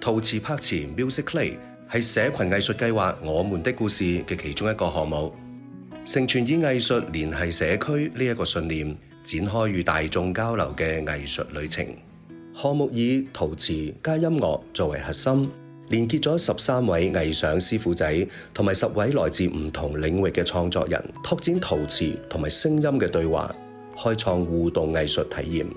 陶瓷拍瓷 Music Clay 係社群藝術計劃我們的故事嘅其中一個項目，承傳以藝術聯繫社區呢一個信念，展開與大眾交流嘅藝術旅程。項目以陶瓷加音樂作為核心，連結咗13位藝賞師傅仔同埋10位來自唔同領域嘅創作人，拓展陶瓷同埋聲音嘅對話，開創互動藝術體驗。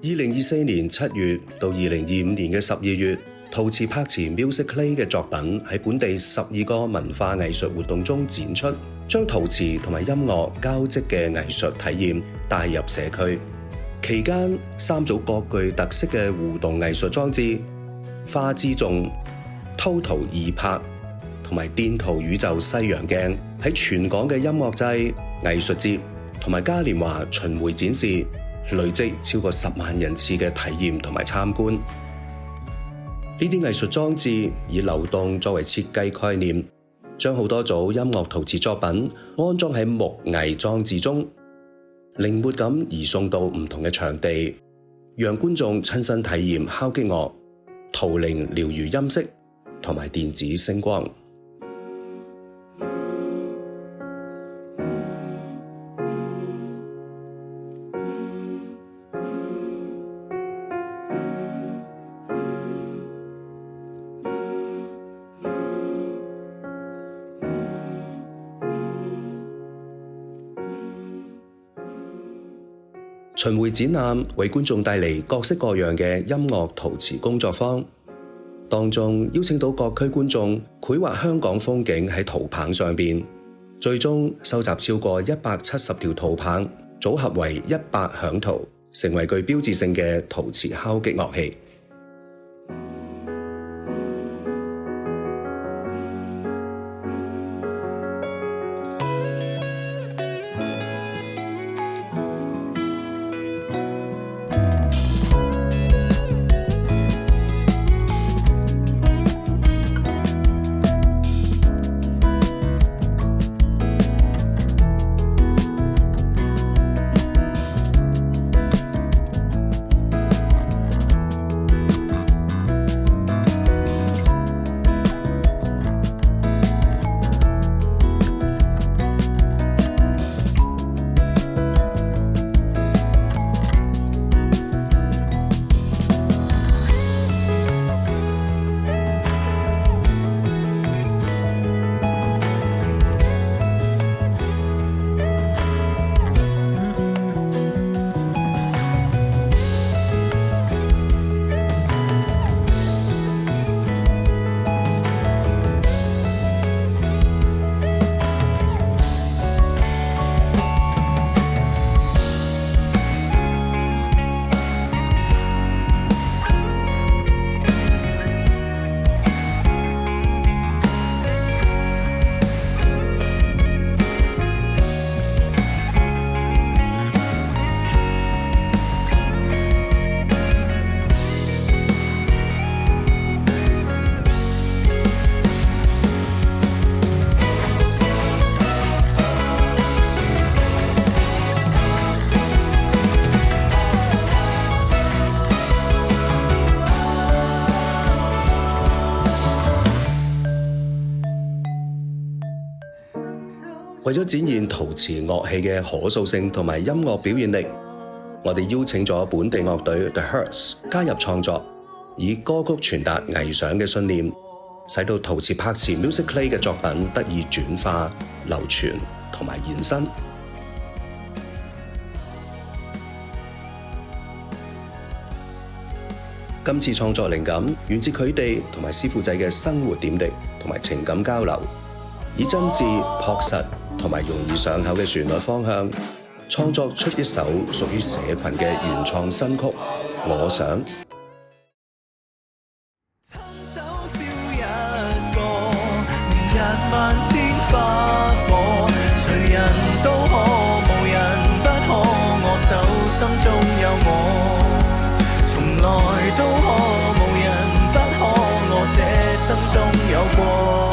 2024年7月到2025年嘅12月，陶瓷拍瓷 Music Clay 嘅作品喺本地12個文化藝術活動中展出，將陶瓷同埋音樂交織嘅藝術體驗帶入社區。期間3組各具特色嘅互動藝術裝置花之頌、偷陶二拍同埋電陶宇宙西洋鏡喺全港嘅音樂祭、藝術節同埋嘉年華巡迴展示，累積超過10萬人次嘅體驗同埋參觀。呢啲藝術裝置以流動作為設計概念，將好多組音樂陶瓷作品安裝喺木藝裝置中，靈活咁移送到唔同嘅場地，讓觀眾親身體驗敲擊樂、陶鈴療癒音色同埋電子聲光。巡迴展覽為觀眾帶嚟各式各樣嘅音樂陶瓷工作坊，當中邀請到各區觀眾繪畫香港風景喺陶棒上邊，最終收集超過170條陶棒，組合為100響陶，成為具標誌性嘅陶瓷敲擊樂器。為咗展現陶瓷樂器嘅可塑性同埋音樂表現力，我哋邀請咗本地樂隊 The Hertz 加入創作，以歌曲傳達藝賞嘅信念，使到陶瓷拍瓷 Music Clay 嘅作品得以轉化、流傳同埋延伸。今次創作靈感源自佢哋同埋師傅仔嘅生活點滴同埋情感交流，以真摯、樸實同埋容易上口嘅旋律方向，創作出一首屬於社群嘅原創新曲《我想》。親手燒一個，明日萬千花火，誰人都可，無人不可，我手心中有我，從來都可，無人不可，我這心中有過。